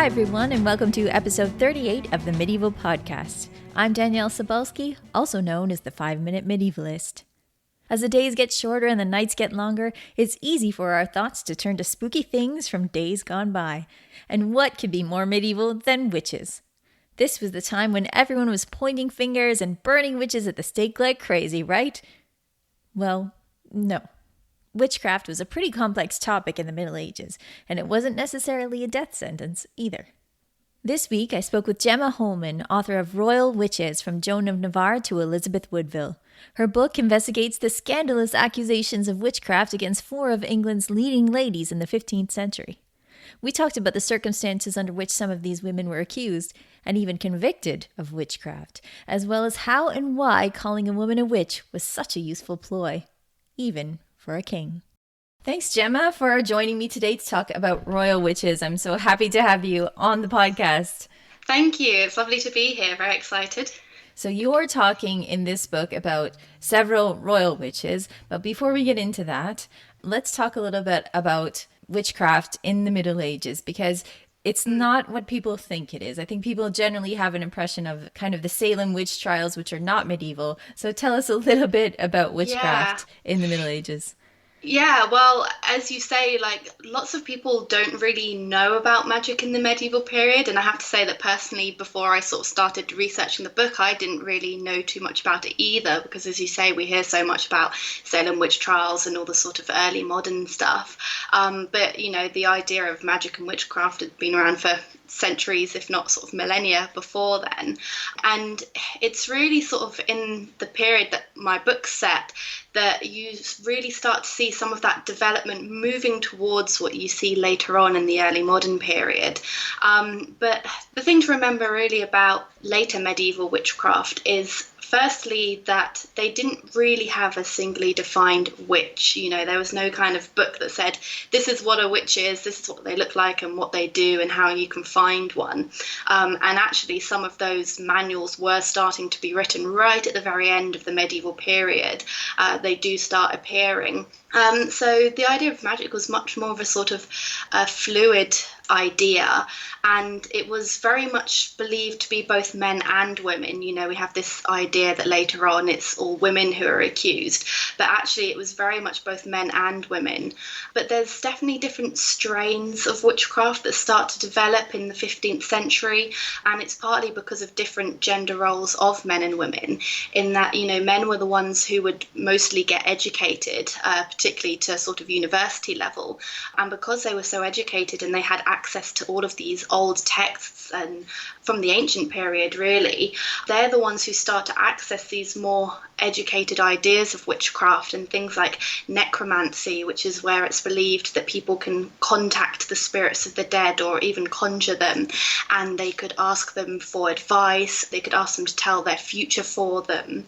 Hi, everyone, and welcome to episode 38 of the Medieval Podcast. I'm Danièle Cobham, also known as the 5-Minute Medievalist. As the days get shorter and the nights get longer, it's easy for our thoughts to turn to spooky things from days gone by. And what could be more medieval than witches? This was the time when everyone was pointing fingers and burning witches at the stake like crazy, right? Well, no. Witchcraft was a pretty complex topic in the Middle Ages, and it wasn't necessarily a death sentence either. This week, I spoke with Gemma Hollman, author of Royal Witches from Joan of Navarre to Elizabeth Woodville. Her book investigates the scandalous accusations of witchcraft against 4 of England's leading ladies in the 15th century. We talked about the circumstances under which some of these women were accused and even convicted of witchcraft, as well as how and why calling a woman a witch was such a useful ploy, even for a king. Thanks, Gemma, for joining me today to talk about royal witches. I'm so happy to have you on the podcast. Thank you. It's lovely to be here. Very excited. So you're talking in this book about several royal witches, but before we get into that, let's talk a little bit about witchcraft in the Middle Ages, because it's not what people think it is. I think people generally have an impression of kind of the Salem witch trials, which are not medieval. So tell us a little bit about witchcraft in the Middle Ages. Yeah, well, as you say, lots of people don't really know about magic in the medieval period. And I have to say that personally, before I sort of started researching the book, I didn't really know too much about it either, because as you say, we hear so much about Salem witch trials and all the sort of early modern stuff. But, the idea of magic and witchcraft had been around for centuries, if not sort of millennia before then. And it's really sort of in the period that my book's set that you really start to see some of that development moving towards what you see later on in the early modern period. But the thing to remember really about later medieval witchcraft is firstly, that they didn't really have a singly defined witch. There was no kind of book that said, this is what a witch is, this is what they look like and what they do and how you can find one. And actually, some of those manuals were starting to be written right at the very end of the medieval period. They do start appearing. So the idea of magic was much more of a sort of fluid idea, and it was very much believed to be both men and women. We have this idea that later on it's all women who are accused, but actually it was very much both men and women. But there's definitely different strains of witchcraft that start to develop in the 15th century, and it's partly because of different gender roles of men and women, in that men were the ones who would mostly get educated, particularly to sort of university level, and because they were so educated and they had access to all of these old texts and from the ancient period really, they're the ones who start to access these more educated ideas of witchcraft and things like necromancy, which is where it's believed that people can contact the spirits of the dead or even conjure them, and they could ask them for advice, they could ask them to tell their future for them.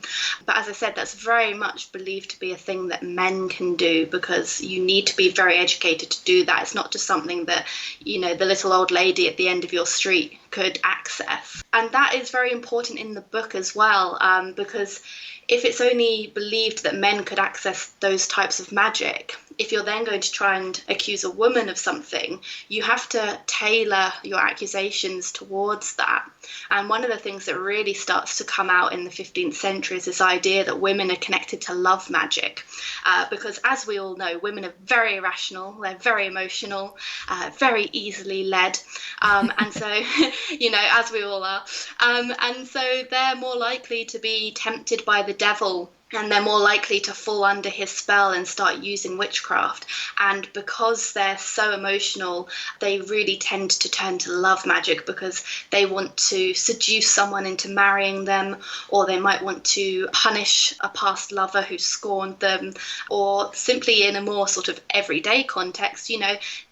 But as I said, that's very much believed to be a thing that men can do, because you need to be very educated to do that. It's not just something that the little old lady at the end of your street could access. And that is very important in the book as well, because if it's only believed that men could access those types of magic, if you're then going to try and accuse a woman of something, you have to tailor your accusations towards that. And one of the things that really starts to come out in the 15th century is this idea that women are connected to love magic. Because as we all know, women are very irrational, they're very emotional, very easily led. And so, as we all are. And so they're more likely to be tempted by the devil, and they're more likely to fall under his spell and start using witchcraft. And because they're so emotional, they really tend to turn to love magic, because they want to seduce someone into marrying them, or they might want to punish a past lover who scorned them, or simply in a more sort of everyday context,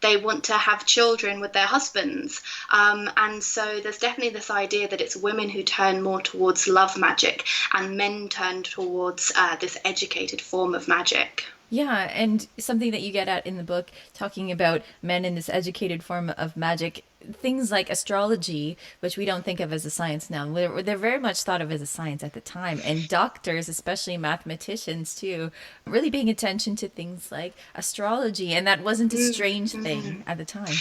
they want to have children with their husbands. And so there's definitely this idea that it's women who turn more towards love magic and men turn towards this educated form of magic. Yeah, and something that you get at in the book, talking about men in this educated form of magic, things like astrology, which we don't think of as a science now, they're very much thought of as a science at the time. And doctors, especially mathematicians too, really paying attention to things like astrology. And that wasn't a strange thing at the time.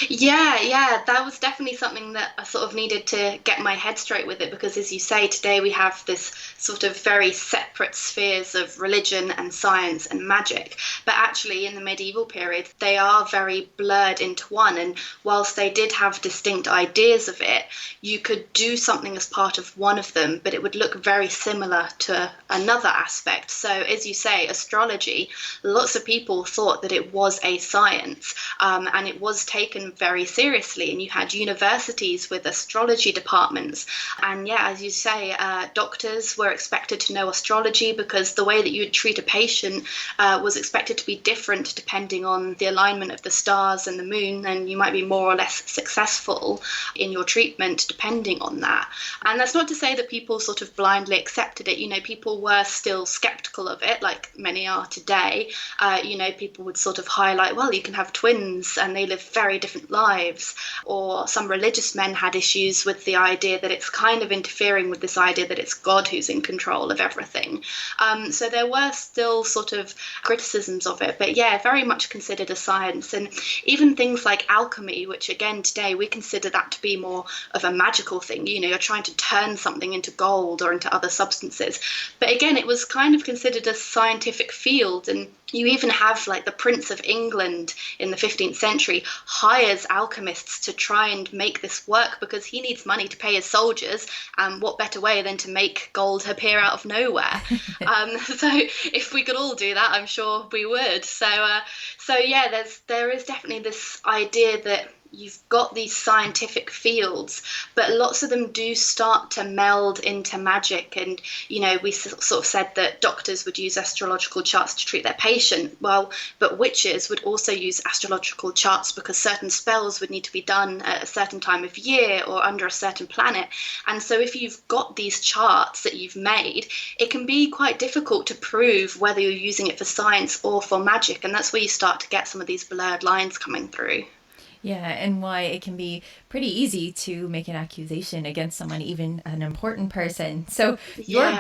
Yeah, that was definitely something that I sort of needed to get my head straight with it because, as you say, today we have this sort of very separate spheres of religion and science and magic. But actually, in the medieval period, they are very blurred into one. And whilst they did have distinct ideas of it, you could do something as part of one of them, but it would look very similar to another aspect. So, as you say, astrology, lots of people thought that it was a science, and it was taken very seriously. And you had universities with astrology departments. And yeah, as you say, doctors were expected to know astrology because the way that you would treat a patient was expected to be different depending on the alignment of the stars and the moon. And you might be more or less successful in your treatment depending on that. And that's not to say that people sort of blindly accepted it. You know, people were still skeptical of it, like many are today. People would sort of highlight, well, you can have twins and they live very different lives. Or some religious men had issues with the idea that it's kind of interfering with this idea that it's God who's in control of everything. So there were still sort of criticisms of it, but yeah, very much considered a science. And even things like alchemy, which again today we consider that to be more of a magical thing. You know, you're trying to turn something into gold or into other substances. But again, it was kind of considered a scientific field. And you even have like the Prince of England in the 15th century hires alchemists to try and make this work because he needs money to pay his soldiers. What better way than to make gold appear out of nowhere? So if we could all do that, I'm sure we would. So yeah, there is definitely this idea that you've got these scientific fields, but lots of them do start to meld into magic. And, you know, we sort of said that doctors would use astrological charts to treat their patient. Well, but witches would also use astrological charts because certain spells would need to be done at a certain time of year or under a certain planet. And so if you've got these charts that you've made, it can be quite difficult to prove whether you're using it for science or for magic. And that's where you start to get some of these blurred lines coming through. Yeah, and why it can be pretty easy to make an accusation against someone, even an important person. So your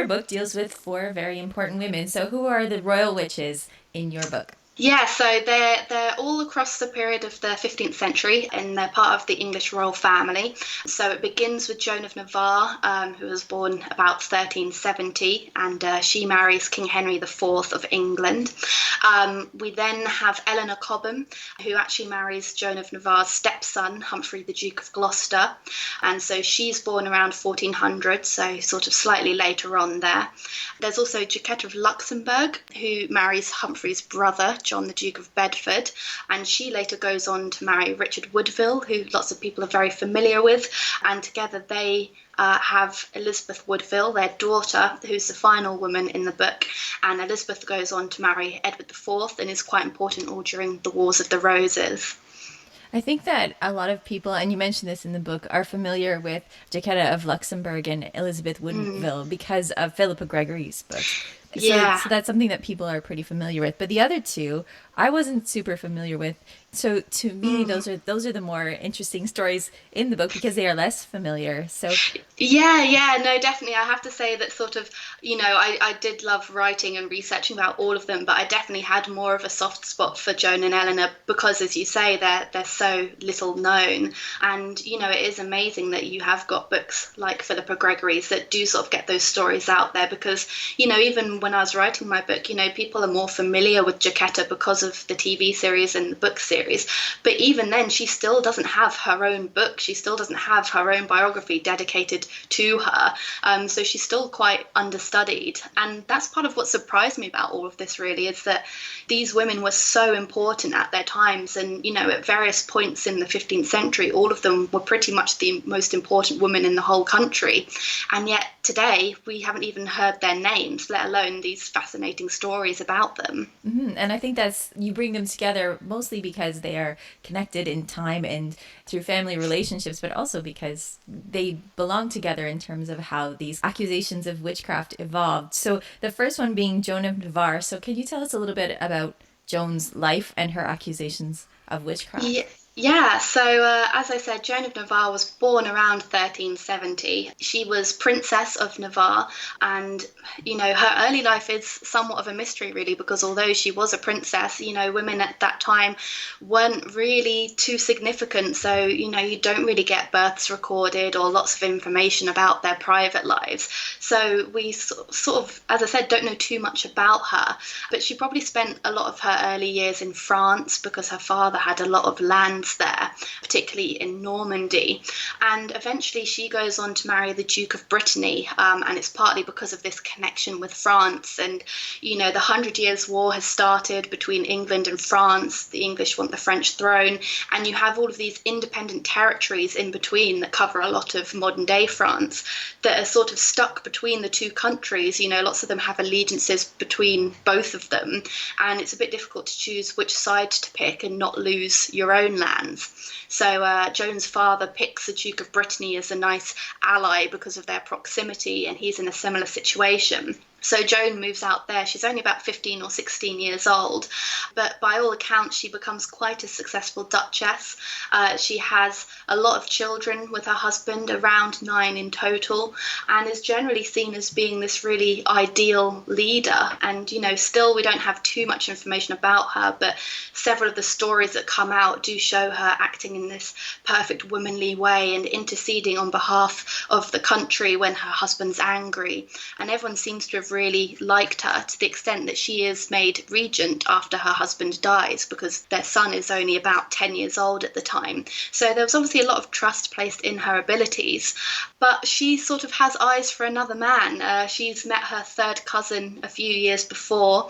book deals with four very important women. So who are the royal witches in your book? Yeah, so they're all across the period of the 15th century, and they're part of the English royal family. So it begins with Joan of Navarre, who was born about 1370, and she marries King Henry IV of England. We then have Eleanor Cobham, who actually marries Joan of Navarre's stepson, Humphrey, the Duke of Gloucester, and so she's born around 1400, so sort of slightly later on there. There's also Jacquetta of Luxembourg, who marries Humphrey's brother, John, the Duke of Bedford, and she later goes on to marry Richard Woodville, who lots of people are very familiar with, and together they have Elizabeth Woodville, their daughter, who's the final woman in the book, and Elizabeth goes on to marry Edward IV and is quite important all during the Wars of the Roses. I think that a lot of people, and you mentioned this in the book, are familiar with Jacquetta of Luxembourg and Elizabeth Woodville because of Philippa Gregory's book. So that's something that people are pretty familiar with. But the other two, I wasn't super familiar with. So to me, those are the more interesting stories in the book because they are less familiar. So no, definitely. I have to say that sort of, I did love writing and researching about all of them, but I definitely had more of a soft spot for Joan and Eleanor because, as you say, they're so little known. And, it is amazing that you have got books like Philippa Gregory's that do sort of get those stories out there because, even when I was writing my book, people are more familiar with Jacquetta because of the TV series and the book series. But even then, she still doesn't have her own book. She still doesn't have her own biography dedicated to her. So she's still quite understudied. And that's part of what surprised me about all of this, really, is that these women were so important at their times. And, at various points in the 15th century, all of them were pretty much the most important women in the whole country. And yet today, we haven't even heard their names, let alone these fascinating stories about them. Mm-hmm. And I think you bring them together mostly because they are connected in time and through family relationships, but also because they belong together in terms of how these accusations of witchcraft evolved. So the first one being Joan of Navarre. So can you tell us a little bit about Joan's life and her accusations of witchcraft? Yeah, so as I said, Joan of Navarre was born around 1370. She was Princess of Navarre, and her early life is somewhat of a mystery, really, because although she was a princess, women at that time weren't really too significant. So, you don't really get births recorded or lots of information about their private lives. So, we sort of, as I said, don't know too much about her, but she probably spent a lot of her early years in France because her father had a lot of land there, particularly in Normandy. And eventually she goes on to marry the Duke of Brittany, and it's partly because of this connection with France. And, the Hundred Years' War has started between England and France. The English want the French throne, and you have all of these independent territories in between that cover a lot of modern day France that are sort of stuck between the two countries. Lots of them have allegiances between both of them, and it's a bit difficult to choose which side to pick and not lose your own land. So Joan's father picks the Duke of Brittany as a nice ally because of their proximity, and he's in a similar situation. So Joan moves out there. She's only about 15 or 16 years old, but by all accounts, she becomes quite a successful duchess. She has a lot of children with her husband, around 9 in total, and is generally seen as being this really ideal leader. And, still we don't have too much information about her, but several of the stories that come out do show her acting in this perfect womanly way and interceding on behalf of the country when her husband's angry. And everyone seems to have really liked her to the extent that she is made regent after her husband dies, because their son is only about 10 years old at the time. So there was obviously a lot of trust placed in her abilities, but she sort of has eyes for another man. She's met her third cousin a few years before,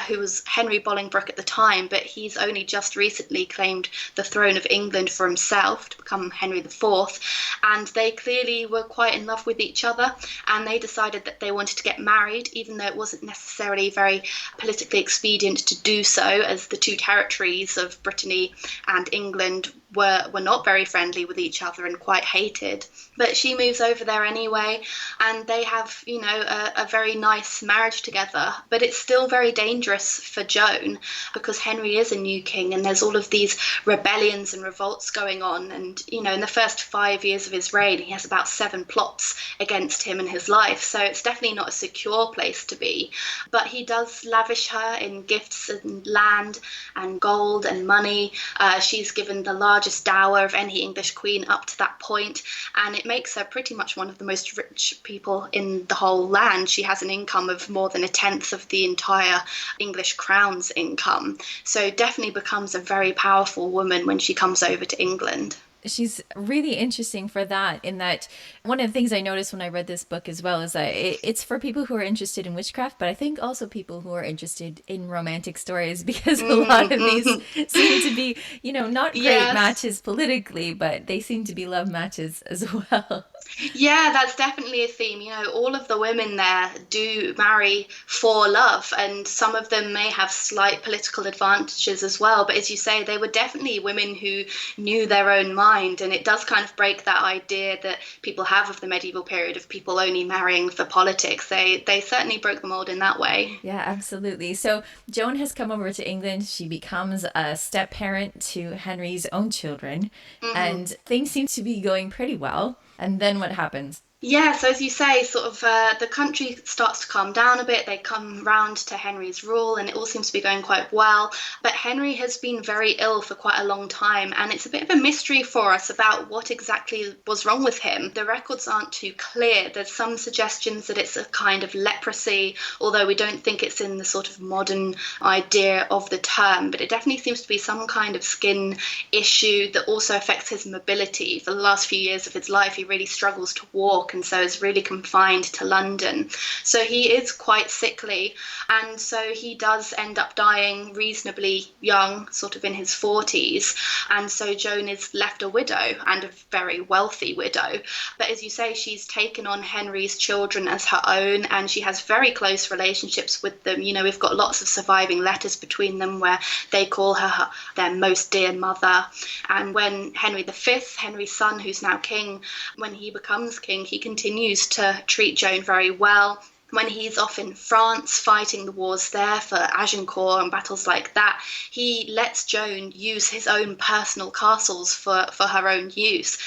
who was Henry Bolingbroke at the time, but he's only just recently claimed the throne of England for himself to become Henry IV, and they clearly were quite in love with each other, and they decided that they wanted to get married, even though it wasn't necessarily very politically expedient to do so, as the two territories of Brittany and England were not very friendly with each other and quite hated. But she moves over there anyway, and they have, a very nice marriage together. But it's still very dangerous for Joan because Henry is a new king, and there's all of these rebellions and revolts going on. And, in the first 5 years of his reign, he has about 7 plots against him in his life. So it's definitely not a secure place to be. But he does lavish her in gifts and land and gold and money. She's given the largest dower of any English queen up to that point, and it makes her pretty much one of the most rich people in the whole land. She has an income of more than a tenth of the entire English crown's income, so definitely becomes a very powerful woman when she comes over to England. She's really interesting for that, in that one of the things I noticed when I read this book as well is that it's for people who are interested in witchcraft, but I think also people who are interested in romantic stories, because a lot of these seem to be, not great matches politically, but they seem to be love matches as well. Yeah, that's definitely a theme. All of the women there do marry for love, and some of them may have slight political advantages as well. But as you say, they were definitely women who knew their own mind, and it does kind of break that idea that people have of the medieval period of people only marrying for politics. They certainly broke the mold in that way. Yeah, absolutely. So Joan has come over to England. She becomes a step parent to Henry's own children, and things seem to be going pretty well. And then what happens? Yeah, so as you say, sort of the country starts to calm down a bit. They come round to Henry's rule and it all seems to be going quite well. But Henry has been very ill for quite a long time, and it's a bit of a mystery for us about what exactly was wrong with him. The records aren't too clear. There's some suggestions that it's a kind of leprosy, although we don't think it's in the sort of modern idea of the term. But it definitely seems to be some kind of skin issue that also affects his mobility. For the last few years of his life, he really struggles to walk, and so is really confined to London. So he is quite sickly, and so he does end up dying reasonably young, sort of in his 40s, and so Joan is left a widow, and a very wealthy widow. But as you say, she's taken on Henry's children as her own, and she has very close relationships with them. We've got lots of surviving letters between them where they call her their most dear mother. And when Henry V, Henry's son, who's now king, when he becomes king, he continues to treat Joan very well. when he's off in France fighting the wars there for Agincourt and battles like that, he lets Joan use his own personal castles for her own use.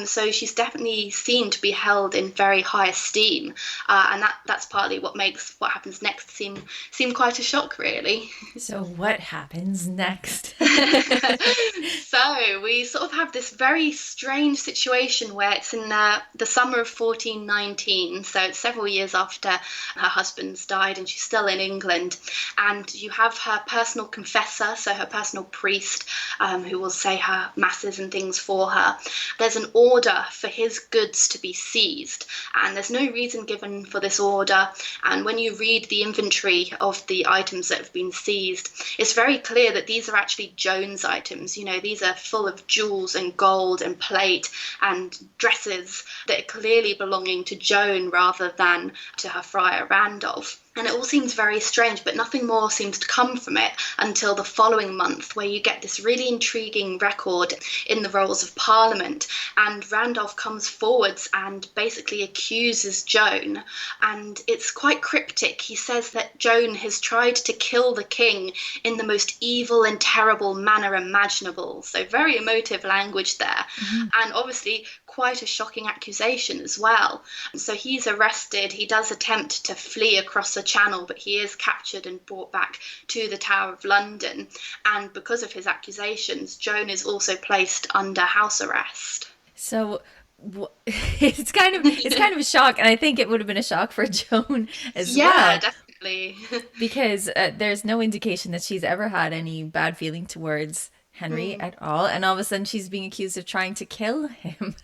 So she's definitely seen to be held in very high esteem, and that's partly what makes what happens next seem quite a shock, really. So what happens next? So we sort of have this very strange situation where it's in the summer of 1419, so it's several years after her husband's died and she's still in England, and you have her personal confessor, so her personal priest, who will say her masses and things for her. There's an order for his goods to be seized, and there's no reason given for this order, and when you read the inventory of the items that have been seized, it's very clear that these are actually Joan's items. These are full of jewels and gold and plate and dresses that are clearly belonging to Joan rather than to her friar Randolph. And it all seems very strange, but nothing more seems to come from it until the following month, where you get this really intriguing record in the rolls of Parliament. And Randolph comes forwards and basically accuses Joan. And it's quite cryptic. He says that Joan has tried to kill the king in the most evil and terrible manner imaginable. So very emotive language there. Mm-hmm. And obviously quite a shocking accusation as well. So he's arrested. He does attempt to flee across the Channel, but he is captured and brought back to the Tower of London. And because of his accusations, Joan is also placed under house arrest. So it's kind of a shock, and I think it would have been a shock for Joan as well. Yeah, definitely. Because there's no indication that she's ever had any bad feeling towards Henry at all, and all of a sudden she's being accused of trying to kill him.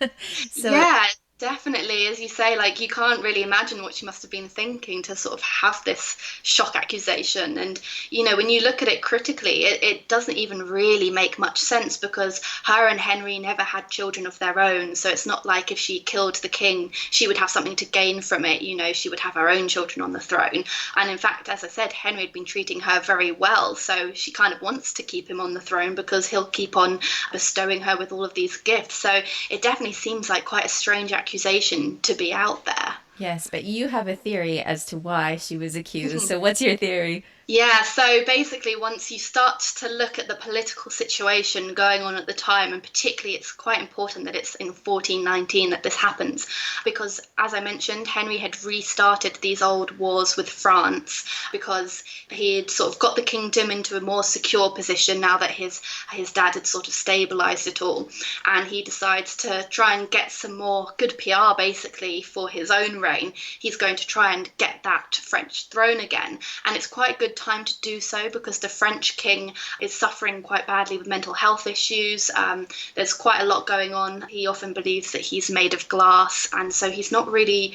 So yeah, definitely. As you say, you can't really imagine what she must have been thinking to sort of have this shock accusation. And, when you look at it critically, it doesn't even really make much sense, because her and Henry never had children of their own. So it's not like if she killed the king, she would have something to gain from it. She would have her own children on the throne. And in fact, as I said, Henry had been treating her very well. So she kind of wants to keep him on the throne because he'll keep on bestowing her with all of these gifts. So it definitely seems like quite a strange accusation to be out there. Yes, but you have a theory as to why she was accused. So what's your theory? Yeah, so basically once you start to look at the political situation going on at the time, and particularly it's quite important that it's in 1419 that this happens, because as I mentioned, Henry had restarted these old wars with France because he had sort of got the kingdom into a more secure position now that his dad had sort of stabilised it all, and he decides to try and get some more good PR basically for his own reign. He's going to try and get that French throne again, and it's quite good time to do so because the French king is suffering quite badly with mental health issues. There's quite a lot going on. He often believes that he's made of glass, and so he's not really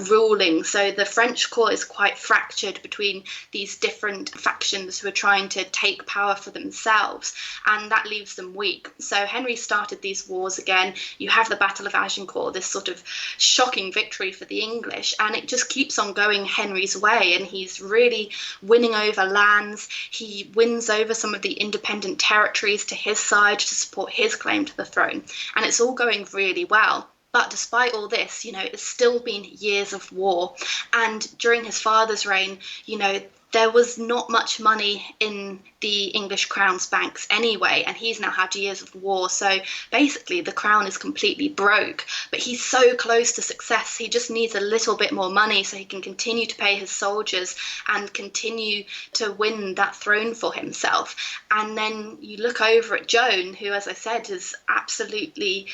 ruling. So the French court is quite fractured between these different factions who are trying to take power for themselves, and that leaves them weak. So Henry started these wars again. You have the Battle of Agincourt, this sort of shocking victory for the English, and it just keeps on going Henry's way, and he's really winning over lands. He wins over some of the independent territories to his side to support his claim to the throne, and it's all going really well. But despite all this, it's still been years of war, and during his father's reign, there was not much money in the English crown's banks anyway, and he's now had years of war. So basically the crown is completely broke, but he's so close to success. He just needs a little bit more money so he can continue to pay his soldiers and continue to win that throne for himself. And then you look over at Joan, who, as I said, is absolutely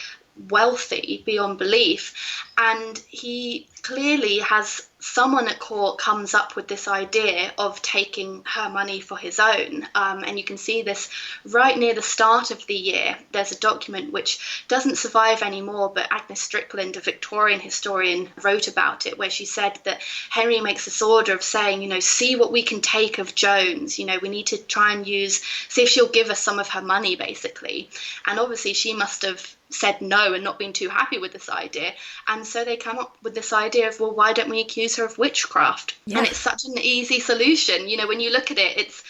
wealthy beyond belief, and he clearly has someone at court comes up with this idea of taking her money for his own, and you can see this right near the start of the year. There's a document which doesn't survive anymore, but Agnes Strickland, a Victorian historian, wrote about it, where she said that Henry makes this order of saying, see what we can take of Joan's, we need to try and see if she'll give us some of her money basically. And obviously she must have said no and not been too happy with this idea, and so they come up with this idea of, well, why don't we accuse her of witchcraft? Yeah. And it's such an easy solution. When you look at it, it's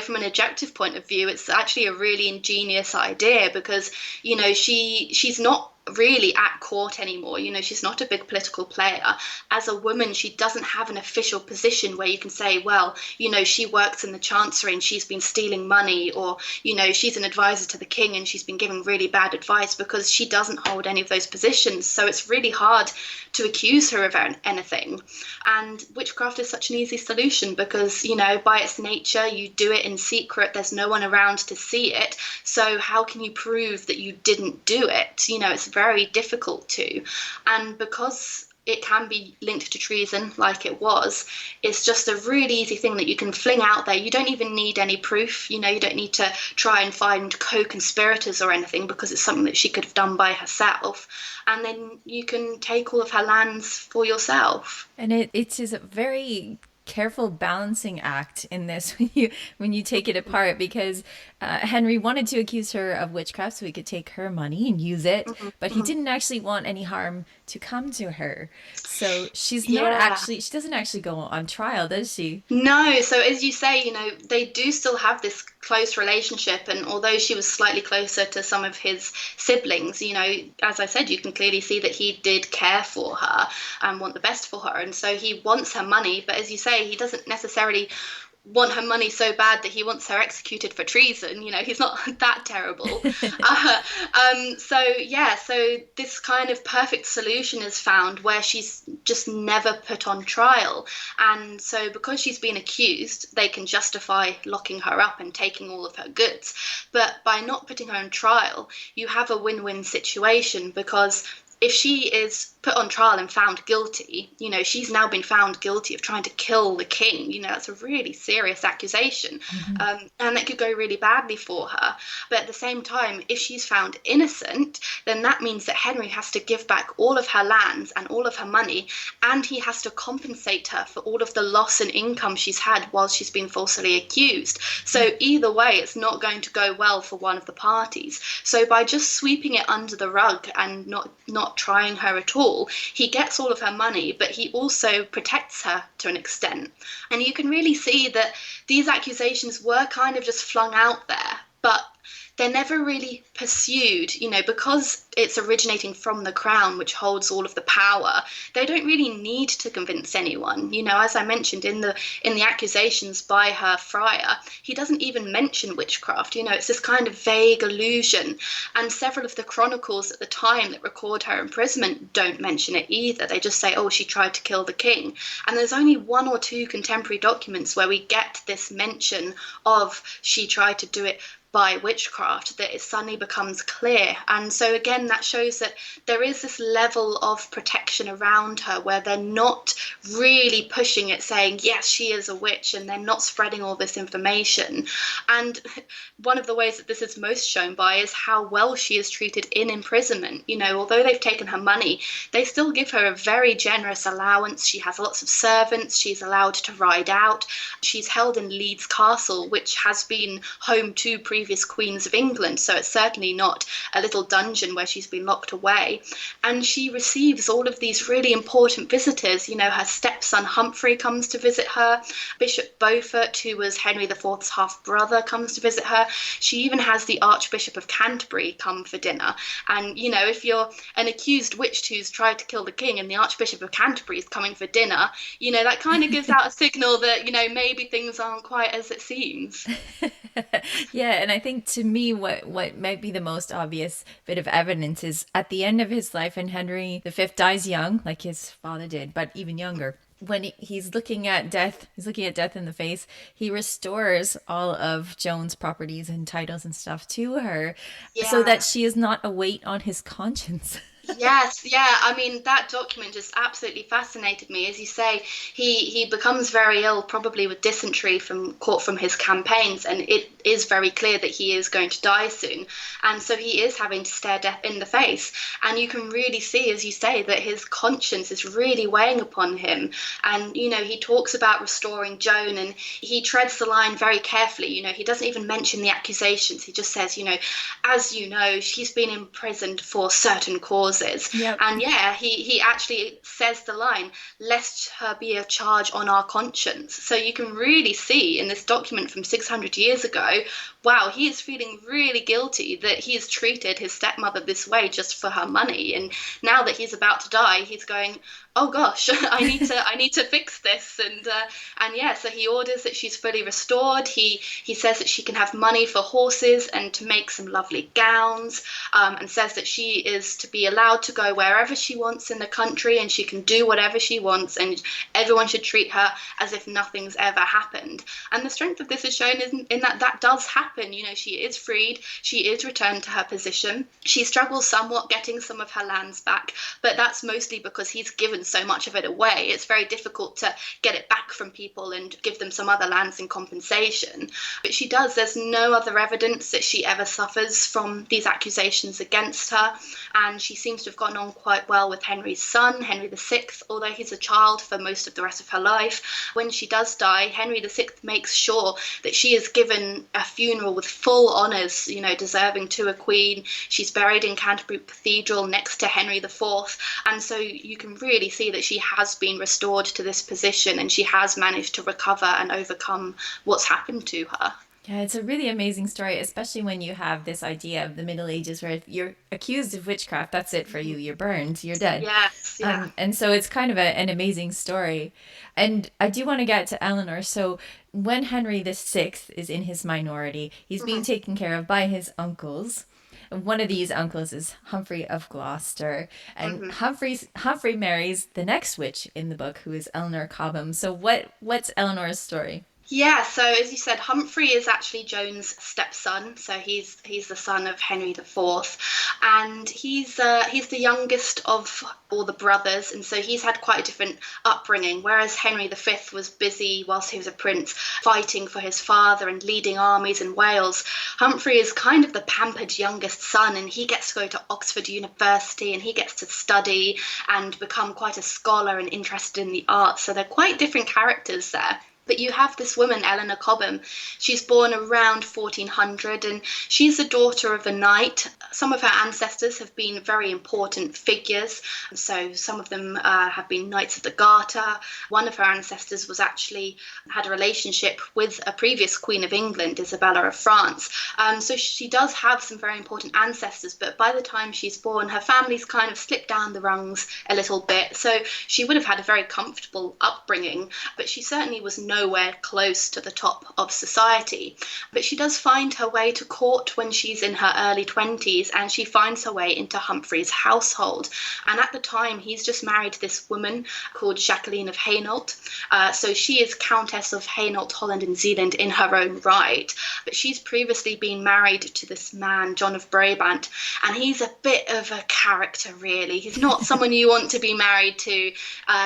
from an objective point of view, it's actually a really ingenious idea because she's not really at court anymore. She's not a big political player. As a woman, she doesn't have an official position where you can say, well, she works in the chancery and she's been stealing money, or, she's an advisor to the king and she's been giving really bad advice, because she doesn't hold any of those positions. So it's really hard to accuse her of anything. And witchcraft is such an easy solution because, by its nature, you do it in secret. There's no one around to see it. So how can you prove that you didn't do it? It's very difficult to. And because it can be linked to treason like it was, it's just a really easy thing that you can fling out there. You don't even need any proof. You don't need to try and find co-conspirators or anything, because it's something that she could have done by herself. And then you can take all of her lands for yourself. And it is a very careful balancing act in this when you take it apart, because Henry wanted to accuse her of witchcraft so he could take her money and use it, but he didn't actually want any harm to come to her. So she doesn't actually go on trial, does she? No. So as you say, they do still have this close relationship, and although she was slightly closer to some of his siblings, as I said, you can clearly see that he did care for her and want the best for her, and so he wants her money. But as you say, he doesn't necessarily want her money so bad that he wants her executed for treason. He's not that terrible. So this kind of perfect solution is found where she's just never put on trial. And so because she's been accused, they can justify locking her up and taking all of her goods. But by not putting her on trial, you have a win-win situation, because if she is put on trial and found guilty, she's now been found guilty of trying to kill the king. That's a really serious accusation. And that could go really badly for her. But at the same time, if she's found innocent, then that means that Henry has to give back all of her lands and all of her money, and he has to compensate her for all of the loss in income she's had while she's been falsely accused. So either way, it's not going to go well for one of the parties. So by just sweeping it under the rug and not trying her at all, he gets all of her money, but he also protects her to an extent. And you can really see that these accusations were kind of just flung out there, but they're never really pursued, because it's originating from the crown, which holds all of the power. They don't really need to convince anyone. As I mentioned in the accusations by her friar, he doesn't even mention witchcraft. It's this kind of vague allusion. And several of the chronicles at the time that record her imprisonment don't mention it either. They just say, oh, she tried to kill the king. And there's only one or two contemporary documents where we get this mention of she tried to do it by witchcraft, that it suddenly becomes clear. And so again, that shows that there is this level of protection around her where they're not really pushing it, saying, yes, she is a witch, and they're not spreading all this information. And one of the ways that this is most shown by is how well she is treated in imprisonment. Although they've taken her money, they still give her a very generous allowance. She has lots of servants. She's allowed to ride out. She's held in Leeds Castle, which has been home to previous queens of England, so it's certainly not a little dungeon where she's been locked away. And she receives all of these really important visitors. Her stepson Humphrey comes to visit her. Bishop Beaufort, who was Henry IV's half-brother, comes to visit her. She even has the Archbishop of Canterbury come for dinner. And, if you're an accused witch who's tried to kill the king and the Archbishop of Canterbury is coming for dinner, that kind of gives out a signal that, maybe things aren't quite as it seems. Yeah, and I think to me what might be the most obvious bit of evidence is at the end of his life, and Henry V dies young, like his father did, but even younger. When he's looking at death in the face, he restores all of Joan's properties and titles and stuff to her, so that she is not a weight on his conscience. Yes, yeah. I mean, that document just absolutely fascinated me. As you say, he becomes very ill, probably with dysentery from his campaigns, and it is very clear that he is going to die soon. And so he is having to stare death in the face. And you can really see, as you say, that his conscience is really weighing upon him. And, he talks about restoring Joan, and he treads the line very carefully. He doesn't even mention the accusations. He just says, as you know, she's been imprisoned for certain causes. Yep. And he actually says the line, lest her be a charge on our conscience. So you can really see in this document from 600 years ago wow, he is feeling really guilty that he's treated his stepmother this way just for her money. And now that he's about to die, he's going, oh gosh, I need to fix this. And yeah, so he orders that she's fully restored. He says that she can have money for horses and to make some lovely gowns, and says that she is to be allowed to go wherever she wants in the country, and she can do whatever she wants, and everyone should treat her as if nothing's ever happened. And the strength of this is shown in that that does happen. You know, she is freed, she is returned to her position. She struggles somewhat getting some of her lands back, but that's mostly because he's given so much of it away. It's very difficult to get it back from people and give them some other lands in compensation. But she does. There's no other evidence that she ever suffers from these accusations against her, and she seems to have gotten on quite well with Henry's son, Henry VI, although he's a child for most of the rest of her life. When she does die, Henry VI makes sure that she is given a funeral with full honours, you know, deserving to a queen. She's buried in Canterbury Cathedral next to Henry IV, and so you can really see that she has been restored to this position, and she has managed to recover and overcome what's happened to her. Yeah, it's a really amazing story, especially when you have this idea of the Middle Ages where if you're accused of witchcraft, that's it for you. You're burned, you're dead. Yes, yeah. And so it's kind of an amazing story. And I do want to get to Eleanor. So when Henry VI is in his minority, he's being taken care of by his uncles. One of these uncles is Humphrey of Gloucester, and Humphrey marries the next witch in the book, who is Eleanor Cobham. So what's Eleanor's story? Yeah, so as you said, Humphrey is actually Joan's stepson. So he's the son of Henry IV, and he's the youngest of all the brothers, and so he's had quite a different upbringing. Whereas Henry V was busy whilst he was a prince fighting for his father and leading armies in Wales, Humphrey is kind of the pampered youngest son, and he gets to go to Oxford University and he gets to study and become quite a scholar and interested in the arts. So they're quite different characters there. But you have this woman, Eleanor Cobham. She's born around 1400, and she's the daughter of a knight. Some of her ancestors have been very important figures. So some of them have been Knights of the Garter. One of her ancestors had a relationship with a previous Queen of England, Isabella of France. So she does have some very important ancestors, but by the time she's born, her family's kind of slipped down the rungs a little bit. So she would have had a very comfortable upbringing, but she certainly was nowhere close to the top of society. But she does find her way to court when she's in her early 20s, and she finds her way into Humphrey's household. And at the time, he's just married this woman called Jacqueline of Hainault. So she is Countess of Hainault, Holland and Zealand in her own right. But she's previously been married to this man, John of Brabant, and he's a bit of a character, really. He's not someone you want to be married to.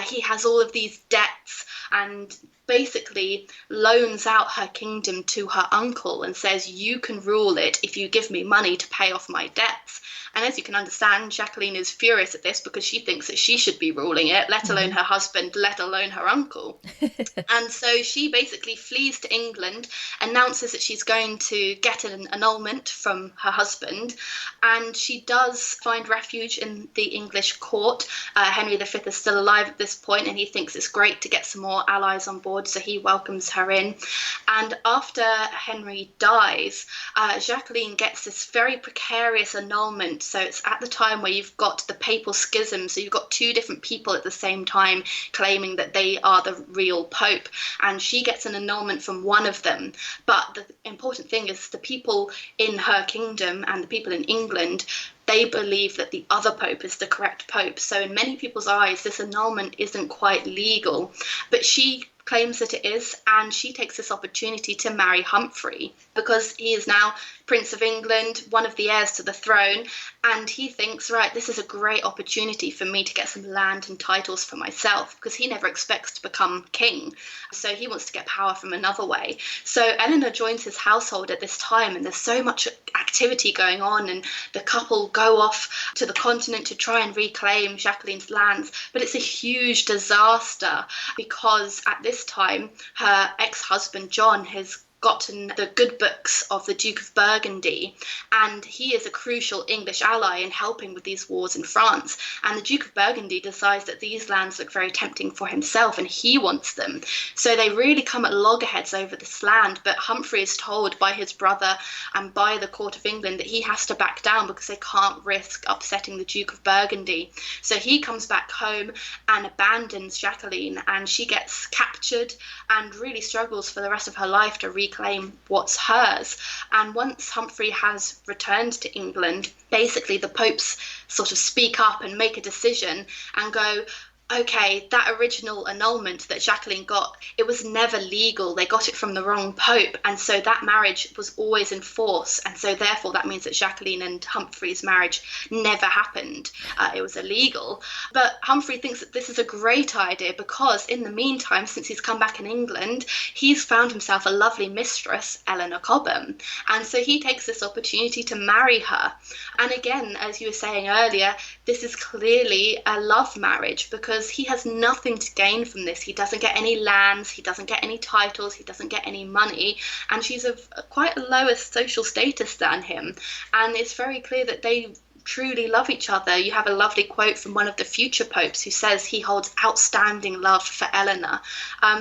He has all of these debts and basically loans out her kingdom to her uncle and says, you can rule it if you give me money to pay off my debts. And as you can understand, Jacqueline is furious at this because she thinks that she should be ruling it, let alone her husband, let alone her uncle. And so she basically flees to England, announces that she's going to get an annulment from her husband, and she does find refuge in the English court. Henry V is still alive at this point, and he thinks it's great to get some more allies on board, so he welcomes her in. And after Henry dies, Jacqueline gets this very precarious annulment. So it's at the time where you've got the papal schism, so you've got two different people at the same time claiming that they are the real pope, and she gets an annulment from one of them. But the important thing is the people in her kingdom and the people in England, they believe that the other pope is the correct pope. So in many people's eyes, this annulment isn't quite legal, but she claims that it is, and she takes this opportunity to marry Humphrey because he is now Prince of England, one of the heirs to the throne, and he thinks, right, this is a great opportunity for me to get some land and titles for myself, because he never expects to become king, so he wants to get power from another way. So Eleanor joins his household at this time, and there's so much activity going on, and the couple go off to the continent to try and reclaim Jacqueline's lands, but it's a huge disaster because at this time her ex-husband John has gotten the good books of the Duke of Burgundy, and he is a crucial English ally in helping with these wars in France. And the Duke of Burgundy decides that these lands look very tempting for himself and he wants them. So they really come at loggerheads over this land, but Humphrey is told by his brother and by the court of England that he has to back down because they can't risk upsetting the Duke of Burgundy. So he comes back home and abandons Jacqueline, and she gets captured and really struggles for the rest of her life to reclaim what's hers. And once Humphrey has returned to England, basically the popes sort of speak up and make a decision and go, okay, that original annulment that Jacqueline got, it was never legal. They got it from the wrong pope. And so that marriage was always in force. And so therefore that means that Jacqueline and Humphrey's marriage never happened. It was illegal. But Humphrey thinks that this is a great idea because in the meantime, since he's come back in England, he's found himself a lovely mistress, Eleanor Cobham. And so he takes this opportunity to marry her. And again, as you were saying earlier, this is clearly a love marriage because he has nothing to gain from this. He doesn't get any lands, he doesn't get any titles, he doesn't get any money, and she's of quite a lower social status than him. And it's very clear that they truly love each other. You have a lovely quote from one of the future popes who says he holds outstanding love for Eleanor.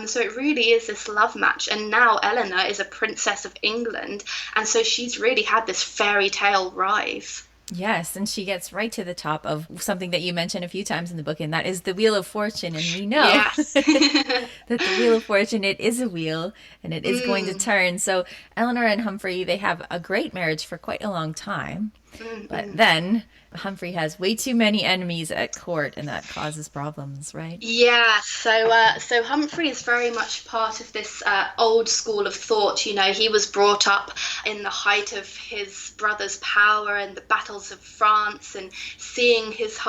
So it really is this love match. And now Eleanor is a princess of England, and so she's really had this fairy tale rise. Yes, and she gets right to the top of something that you mentioned a few times in the book, and that is the Wheel of Fortune. And we know yes. that the Wheel of Fortune, it is a wheel, and it is going to turn. So Eleanor and Humphrey, they have a great marriage for quite a long time. But then Humphrey has way too many enemies at court, and that causes problems, right? Yeah, so Humphrey is very much part of this old school of thought. You know, he was brought up in the height of his brother's power and the battles of France, and seeing his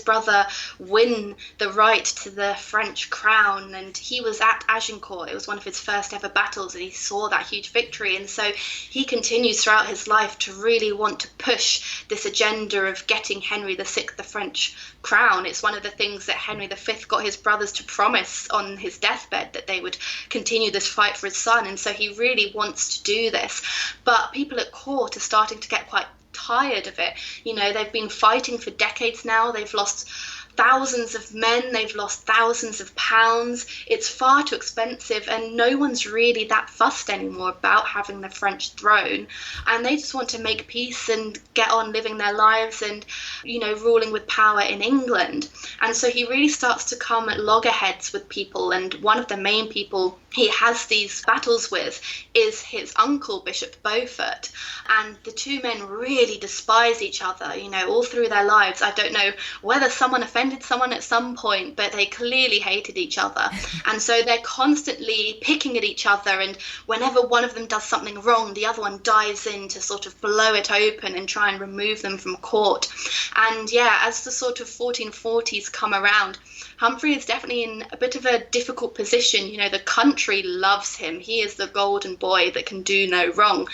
brother win the right to the French crown. And he was at Agincourt. It was one of his first ever battles, and he saw that huge victory. And so he continues throughout his life to really want to push this agenda of getting Henry VI the French crown. It's one of the things that Henry V got his brothers to promise on his deathbed, that they would continue this fight for his son. And so he really wants to do this. But people at court are starting to get quite tired of it. You know, they've been fighting for decades now. They've lost thousands of men, they've lost thousands of pounds. It's far too expensive, and no one's really that fussed anymore about having the French throne, and they just want to make peace and get on living their lives and, you know, ruling with power in England. And so he really starts to come at loggerheads with people, and one of the main people he has these battles with is his uncle, Bishop Beaufort, and the two men really despise each other, you know, all through their lives. I don't know whether someone offended someone at some point, but they clearly hated each other. And so they're constantly picking at each other, and whenever one of them does something wrong, the other one dives in to sort of blow it open and try and remove them from court. And yeah, as the sort of 1440s come around, Humphrey is definitely in a bit of a difficult position. You know, the country loves him. He is the golden boy that can do no wrong.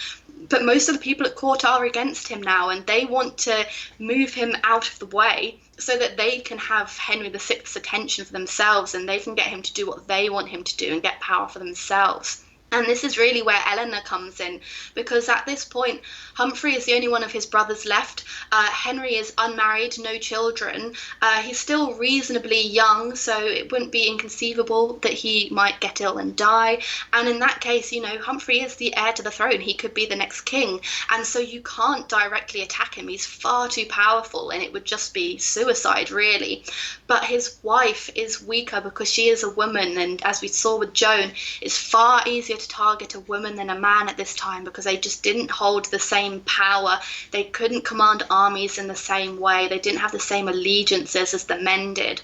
But most of the people at court are against him now, and they want to move him out of the way so that they can have Henry VI's attention for themselves, and they can get him to do what they want him to do and get power for themselves. And this is really where Eleanor comes in, because at this point, Humphrey is the only one of his brothers left. Henry is unmarried, no children. He's still reasonably young, so it wouldn't be inconceivable that he might get ill and die. And in that case, you know, Humphrey is the heir to the throne. He could be the next king. And so you can't directly attack him. He's far too powerful, and it would just be suicide, really. But his wife is weaker because she is a woman. And as we saw with Joan, it's far easier to target a woman than a man at this time, because they just didn't hold the same power. They couldn't command armies in the same way. They didn't have the same allegiances as the men did.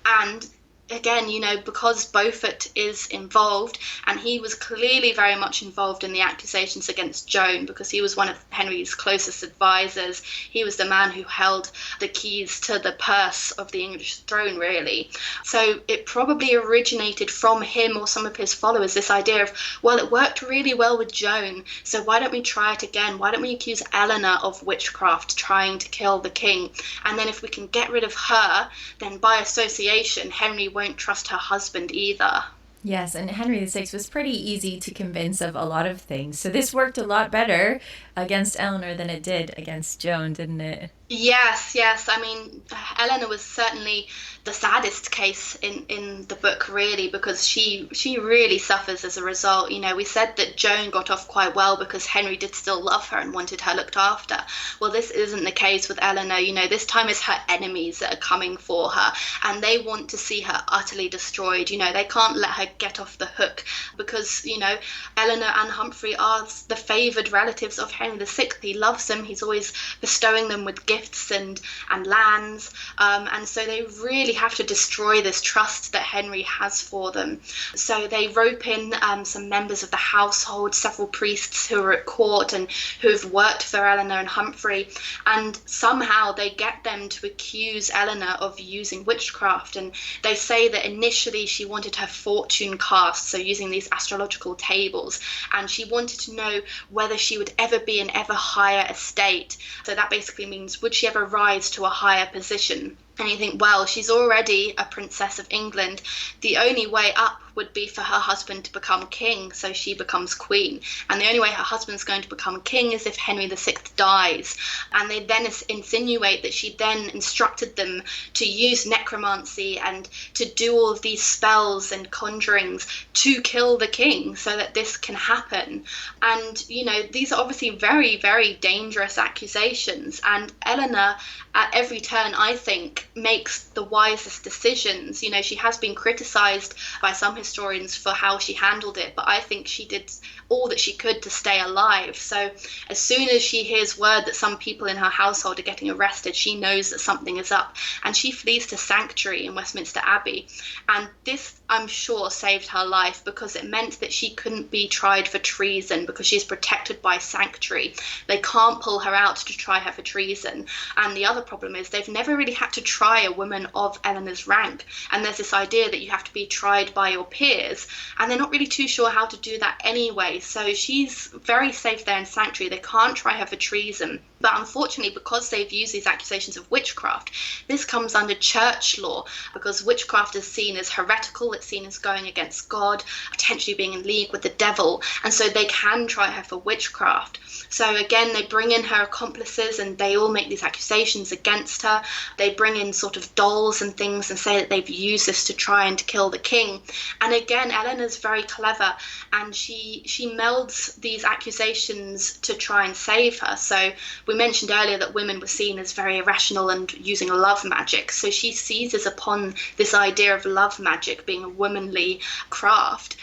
And again, you know, because Beaufort is involved, and he was clearly very much involved in the accusations against Joan, because he was one of Henry's closest advisors. He was the man who held the keys to the purse of the English throne, really. So it probably originated from him or some of his followers, this idea of, well, it worked really well with Joan, so why don't we try it again? Why don't we accuse Eleanor of witchcraft, trying to kill the king? And then if we can get rid of her, then by association, Henry won't trust her husband either. Yes, and Henry VI was pretty easy to convince of a lot of things. So this worked a lot better against Eleanor than it did against Joan, didn't it? Yes, yes. I mean, Eleanor was certainly the saddest case in the book, really, because she really suffers as a result. You know, we said that Joan got off quite well because Henry did still love her and wanted her looked after. Well, this isn't the case with Eleanor. You know, this time it's her enemies that are coming for her, and they want to see her utterly destroyed. You know, they can't let her get off the hook because, you know, Eleanor and Humphrey are the favoured relatives of Henry VI. He loves them. He's always bestowing them with gifts and lands, and so they really have to destroy this trust that Henry has for them. So they rope in some members of the household, several priests who are at court and who have worked for Eleanor and Humphrey, and somehow they get them to accuse Eleanor of using witchcraft. And they say that initially she wanted her fortune cast, so using these astrological tables, and she wanted to know whether she would ever be an ever higher estate. So that basically means, would she ever rise to a higher position? And you think, well, she's already a princess of England. The only way up would be for her husband to become king, so she becomes queen. And the only way her husband's going to become king is if Henry VI dies. And they then insinuate that she then instructed them to use necromancy and to do all of these spells and conjurings to kill the king so that this can happen. And, you know, these are obviously very, very dangerous accusations. And Eleanor, at every turn, I think, makes the wisest decisions. You know, she has been criticised by some historians for how she handled it, but I think she did all that she could to stay alive. So as soon as she hears word that some people in her household are getting arrested, she knows that something is up, and she flees to sanctuary in Westminster Abbey. And this, I'm sure, saved her life, because it meant that she couldn't be tried for treason because she's protected by sanctuary. They can't pull her out to try her for treason. And the other problem is they've never really had to try a woman of Eleanor's rank, and there's this idea that you have to be tried by your peers, and they're not really too sure how to do that anyway. So she's very safe there in sanctuary. They can't try her for treason. But unfortunately, because they've used these accusations of witchcraft, this comes under church law, because witchcraft is seen as heretical, it's seen as going against God, potentially being in league with the devil, and so they can try her for witchcraft. So again, they bring in her accomplices and they all make these accusations against her. They bring in sort of dolls and things and say that they've used this to try and kill the king. And again, Eleanor's very clever, and she melds these accusations to try and save her. So we mentioned earlier that women were seen as very irrational and using love magic. So she seizes upon this idea of love magic being a womanly craft.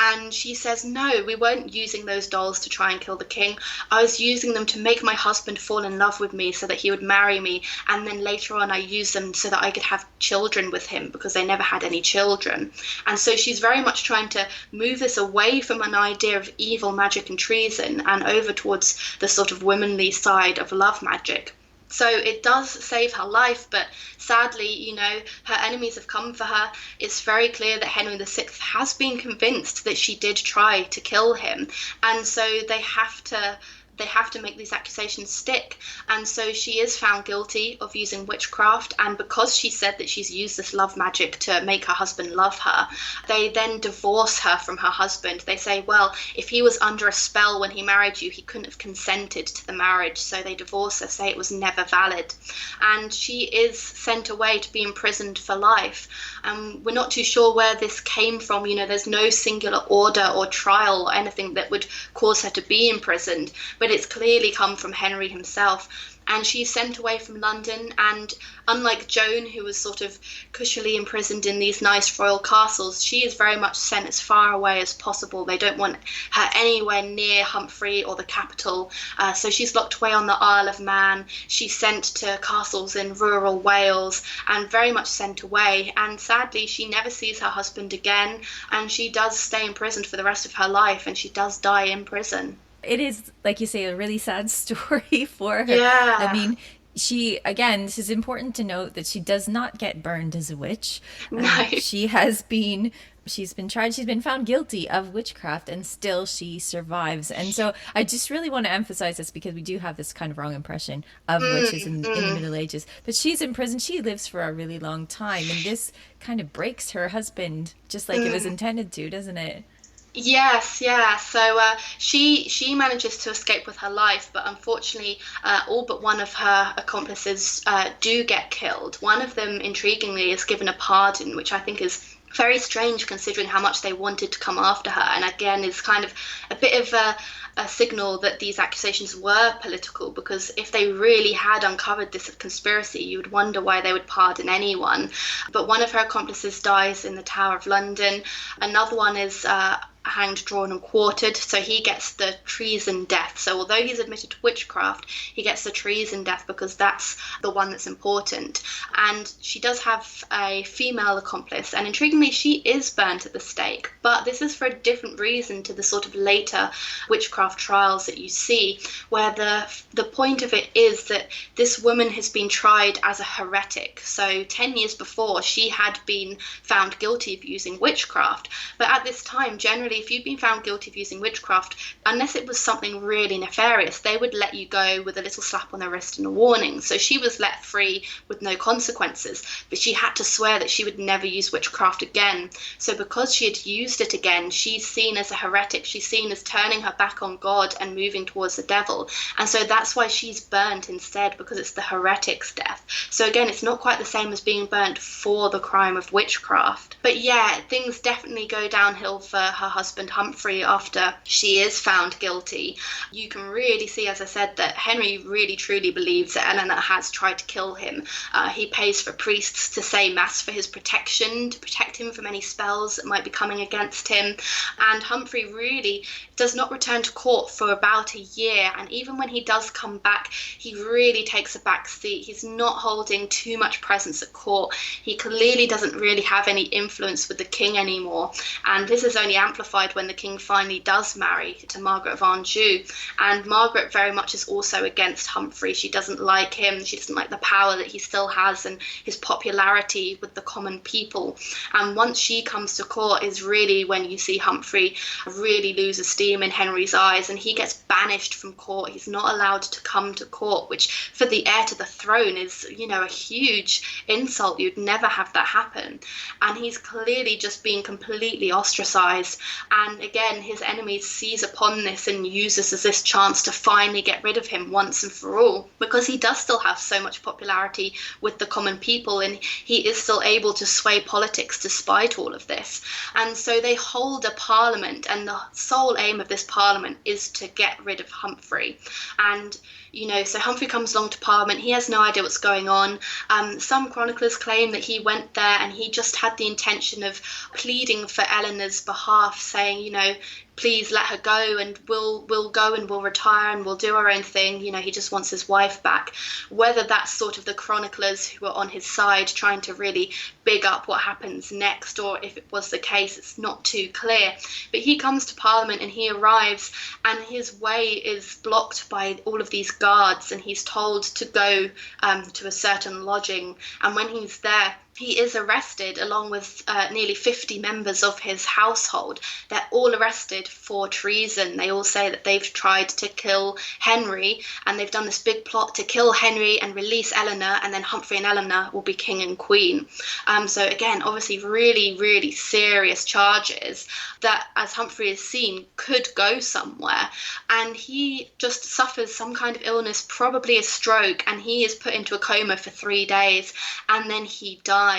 And she says, no, we weren't using those dolls to try and kill the king. I was using them to make my husband fall in love with me so that he would marry me. And then later on, I used them so that I could have children with him, because they never had any children. And so she's very much trying to move this away from an idea of evil magic and treason and over towards the sort of womanly side of love magic. So it does save her life, but sadly, you know, her enemies have come for her. It's very clear that Henry VI has been convinced that she did try to kill him, and so they have to make these accusations stick. And so she is found guilty of using witchcraft, and because she said that she's used this love magic to make her husband love her, they then divorce her from her husband. They say, well, if he was under a spell when he married you, he couldn't have consented to the marriage, so they divorce her, say it was never valid. And she is sent away to be imprisoned for life. We're not too sure where this came from. You know, there's no singular order or trial or anything that would cause her to be imprisoned, but it's clearly come from Henry himself. And she's sent away from London, and unlike Joan, who was sort of cushionly imprisoned in these nice royal castles, she is very much sent as far away as possible. They don't want her anywhere near Humphrey or the capital, so she's locked away on the Isle of Man. She's sent to castles in rural Wales and very much sent away, and sadly she never sees her husband again, and she does stay imprisoned for the rest of her life, and she does die in prison. It is, like you say, a really sad story for her. Yeah. I mean, again, this is important to note that she does not get burned as a witch. No. She's been tried, she's been found guilty of witchcraft, and still she survives. And so I just really want to emphasize this, because we do have this kind of wrong impression of witches in the Middle Ages. But she's in prison, she lives for a really long time, and this kind of breaks her husband just like it was intended to, doesn't it? Yes, yeah. So she manages to escape with her life, but unfortunately, all but one of her accomplices do get killed. One of them, intriguingly, is given a pardon, which I think is very strange considering how much they wanted to come after her. And again, is kind of a bit of a signal that these accusations were political, because if they really had uncovered this conspiracy, you would wonder why they would pardon anyone. But one of her accomplices dies in the Tower of London. Another one is hanged, drawn and quartered, so he gets the treason death. So although he's admitted to witchcraft, he gets the treason death because that's the one that's important. And she does have a female accomplice, and intriguingly she is burnt at the stake, but this is for a different reason to the sort of later witchcraft trials that you see, where the point of it is that this woman has been tried as a heretic. So 10 years before, she had been found guilty of using witchcraft, but at this time, generally, if you'd been found guilty of using witchcraft, unless it was something really nefarious, they would let you go with a little slap on the wrist and a warning. So she was let free with no consequences, but she had to swear that she would never use witchcraft again. So because she had used it again, she's seen as a heretic. She's seen as turning her back on God and moving towards the devil. And so that's why she's burnt instead, because it's the heretic's death. So again, it's not quite the same as being burnt for the crime of witchcraft. But yeah, things definitely go downhill for her husband Humphrey after she is found guilty. You can really see, as I said, that Henry really truly believes that Eleanor has tried to kill him. He pays for priests to say mass for his protection, to protect him from any spells that might be coming against him. And Humphrey really does not return to court for about a year. And even when he does come back, he really takes a back seat. He's not holding too much presence at court. He clearly doesn't really have any influence with the king anymore. And this is only amplified when the king finally does marry to Margaret of Anjou. And Margaret very much is also against Humphrey. She doesn't like him. She doesn't like the power that he still has and his popularity with the common people. And once she comes to court is really when you see Humphrey really lose esteem in Henry's eyes, and he gets banished from court. He's not allowed to come to court, which for the heir to the throne is, a huge insult. You'd never have that happen. And he's clearly just being completely ostracized. And again, his enemies seize upon this and use this as this chance to finally get rid of him once and for all, because he does still have so much popularity with the common people, and he is still able to sway politics despite all of this. And so they hold a parliament, and the sole aim of this parliament is to get rid of Humphrey. And so Humphrey comes along to Parliament. He has no idea what's going on. Some chroniclers claim that he went there and he just had the intention of pleading for Eleanor's behalf, saying, please let her go, and we'll go and we'll retire and we'll do our own thing. He just wants his wife back. Whether that's sort of the chroniclers who are on his side trying to really big up what happens next, or if it was the case, it's not too clear. But he comes to Parliament and he arrives, and his way is blocked by all of these guards, and he's told to go to a certain lodging. And when he's there, he is arrested along with nearly 50 members of his household. They're all arrested for treason. They all say that they've tried to kill Henry, and they've done this big plot to kill Henry and release Eleanor, and then Humphrey and Eleanor will be king and queen. So again, obviously really, really serious charges that, as Humphrey is seen, could go somewhere. And he just suffers some kind of illness, probably a stroke, and he is put into a coma for 3 days, and then he dies.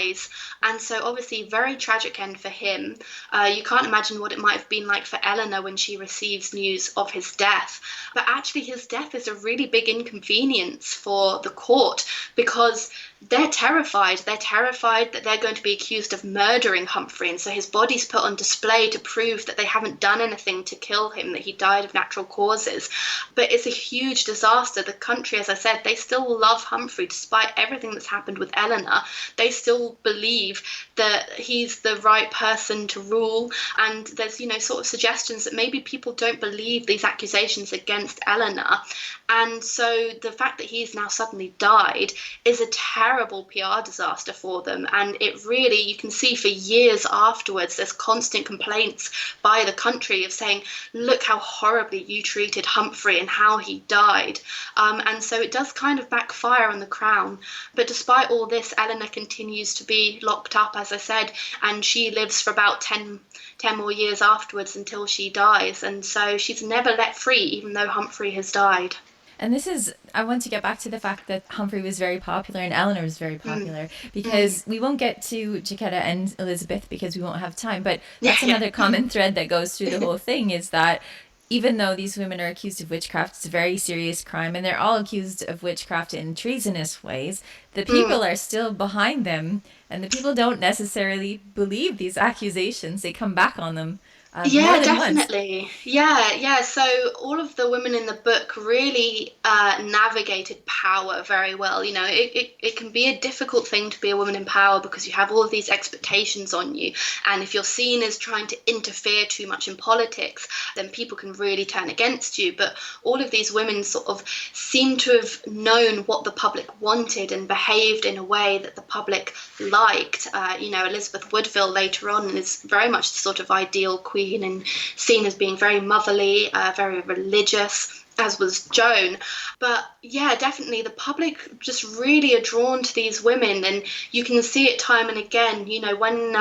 And so obviously very tragic end for him. You can't imagine what it might have been like for Eleanor when she receives news of his death. But actually his death is a really big inconvenience for the court, because they're terrified. They're terrified that they're going to be accused of murdering Humphrey, and so his body's put on display to prove that they haven't done anything to kill him, that he died of natural causes. But it's a huge disaster. The country, as I said, they still love Humphrey despite everything that's happened with Eleanor. They still believe that he's the right person to rule, and there's, sort of suggestions that maybe people don't believe these accusations against Eleanor. And so the fact that he's now suddenly died is a terrible PR disaster for them. And it really, you can see for years afterwards, there's constant complaints by the country of saying, look how horribly you treated Humphrey and how he died. And so it does kind of backfire on the crown. But despite all this, Eleanor continues to be locked up, as I said, and she lives for about 10 more years afterwards until she dies. And so she's never let free, even though Humphrey has died. And I want to get back to the fact that Humphrey was very popular and Eleanor was very popular, because we won't get to Jacquetta and Elizabeth because we won't have time, but that's another common thread that goes through the whole thing, is that even though these women are accused of witchcraft, it's a very serious crime, and they're all accused of witchcraft in treasonous ways, the people are still behind them, and the people don't necessarily believe these accusations. They come back on them. Yeah, definitely. Yeah. So all of the women in the book really navigated power very well. It can be a difficult thing to be a woman in power because you have all of these expectations on you. And if you're seen as trying to interfere too much in politics, then people can really turn against you. But all of these women sort of seem to have known what the public wanted and behaved in a way that the public liked. Elizabeth Woodville later on is very much the sort of ideal queen and seen as being very motherly, very religious, as was Joan. But yeah, definitely the public just really are drawn to these women, and you can see it time and again. When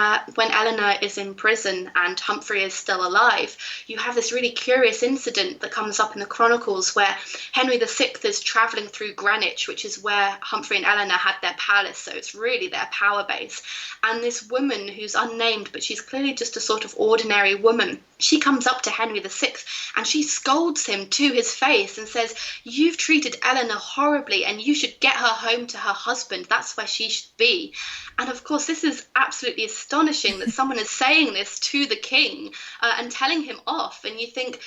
Eleanor is in prison and Humphrey is still alive, you have this really curious incident that comes up in the Chronicles where Henry VI is travelling through Greenwich, which is where Humphrey and Eleanor had their palace, so it's really their power base. And this woman who's unnamed, but she's clearly just a sort of ordinary woman, she comes up to Henry VI and she scolds him to his face and says, "You've treated Eleanor horribly and you should get her home to her husband. That's where she should be." And of course, this is absolutely astonishing that someone is saying this to the king and telling him off. And you think,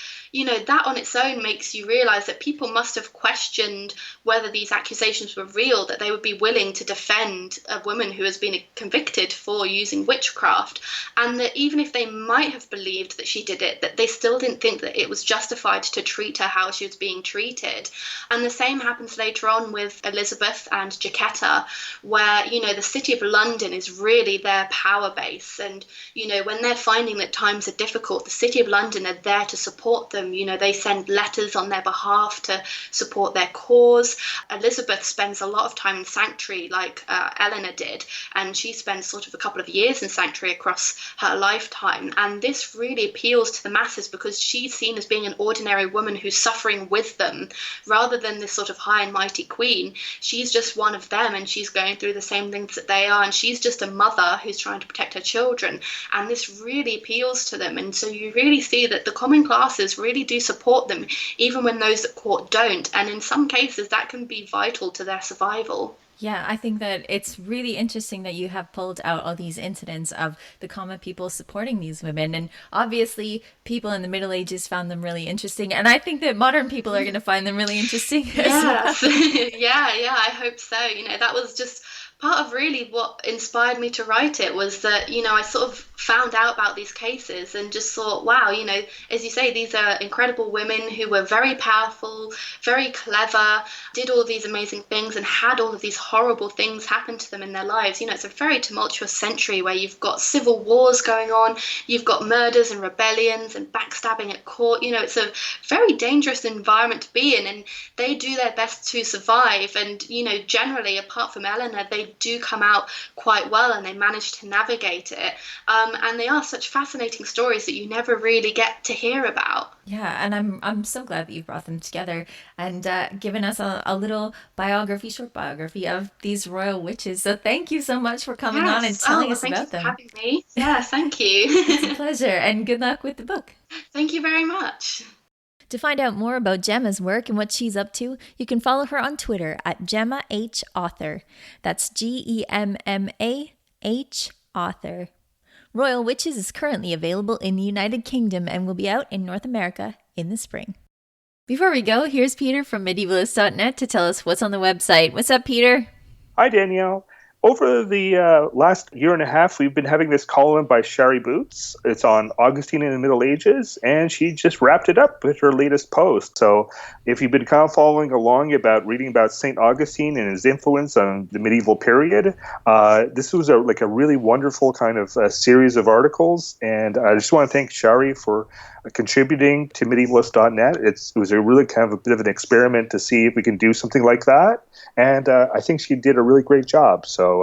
that on its own makes you realize that people must have questioned whether these accusations were real, that they would be willing to defend a woman who has been convicted for using witchcraft. And that even if they might have believed that she did it, that they still didn't think that it was justified to treat her how she was being treated. And the same happens later on with Elizabeth and Jacquetta, where, the city of London is really their power base. And, when they're finding that times are difficult, the city of London are there to support them. They send letters on their behalf to support their cause. Elizabeth spends a lot of time in sanctuary like Eleanor did, and she spends sort of a couple of years in sanctuary across her lifetime. And this really appeals to the masses because she's seen as being an ordinary woman who's suffering with them rather than this sort of high and mighty queen. She's just one of them, and she's going through the same things that they are, and she's just a mother who's trying to protect her children, and this really appeals to them. And so you really see that the common classes really do support them, even when those at court don't, and in some cases that can be vital to their survival. Yeah, I think that it's really interesting that you have pulled out all these incidents of the common people supporting these women. And obviously, people in the Middle Ages found them really interesting. And I think that modern people are going to find them really interesting as well. Yeah, I hope so. That was just part of really what inspired me to write it, was that, I sort of found out about these cases and just thought, wow, as you say, these are incredible women who were very powerful, very clever, did all these amazing things and had all of these horrible things happen to them in their lives. It's a very tumultuous century where you've got civil wars going on, you've got murders and rebellions and backstabbing at court. It's a very dangerous environment to be in, and they do their best to survive. And, generally, apart from Eleanor, they do come out quite well and they manage to navigate it. And they are such fascinating stories that you never really get to hear about. Yeah, and I'm so glad that you've brought them together and given us a little short biography of these royal witches. So thank you so much for coming on and telling us about them. Thank you for having me. Yeah, thank you. It's a pleasure, and good luck with the book. Thank you very much. To find out more about Gemma's work and what she's up to, you can follow her on Twitter at Gemma H. Author. That's GEMMAH Author. Royal Witches is currently available in the United Kingdom and will be out in North America in the spring. Before we go, here's Peter from medievalist.net to tell us what's on the website. What's up, Peter? Hi, Danièle. Over the last year and a half, we've been having this column by Shari Boots. It's on Augustine in the Middle Ages, and she just wrapped it up with her latest post. So if you've been kind of following along about reading about St. Augustine and his influence on the medieval period, this was a really wonderful kind of series of articles. And I just want to thank Shari for contributing to medievalist.net. It was a really kind of a bit of an experiment to see if we can do something like that. And I think she did a really great job. So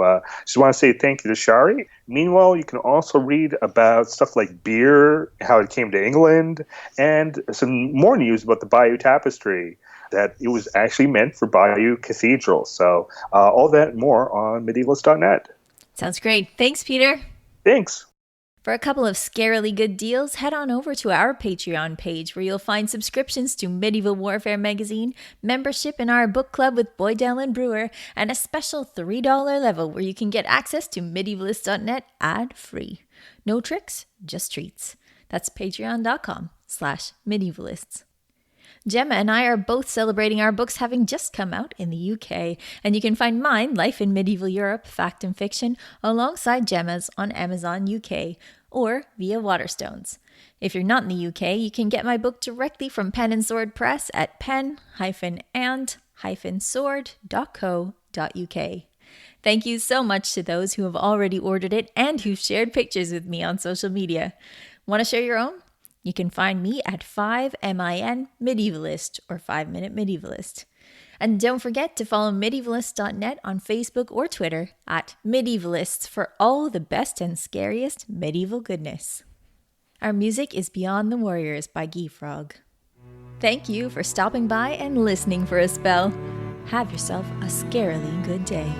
just want to say thank you to Shari. Meanwhile, you can also read about stuff like beer, how it came to England, and some more news about the Bayeux Tapestry, that it was actually meant for Bayeux Cathedral. So all that and more on medievalist.net. Sounds great. Thanks, Peter. Thanks. For a couple of scarily good deals, head on over to our Patreon page where you'll find subscriptions to Medieval Warfare magazine, membership in our book club with Boydell and Brewer, and a special $3 level where you can get access to medievalist.net ad-free. No tricks, just treats. That's patreon.com/medievalists. Gemma and I are both celebrating our books having just come out in the UK, and you can find mine, Life in Medieval Europe, Fact and Fiction, alongside Gemma's on Amazon UK or via Waterstones. If you're not in the UK, you can get my book directly from Pen and Sword Press at pen-and-sword.co.uk. Thank you so much to those who have already ordered it and who've shared pictures with me on social media. Want to share your own? You can find me at 5MIN Medievalist or 5 Minute Medievalist. And don't forget to follow medievalist.net on Facebook or Twitter at Medievalists for all the best and scariest medieval goodness. Our music is Beyond the Warriors by Guy Frog. Thank you for stopping by and listening for a spell. Have yourself a scarily good day.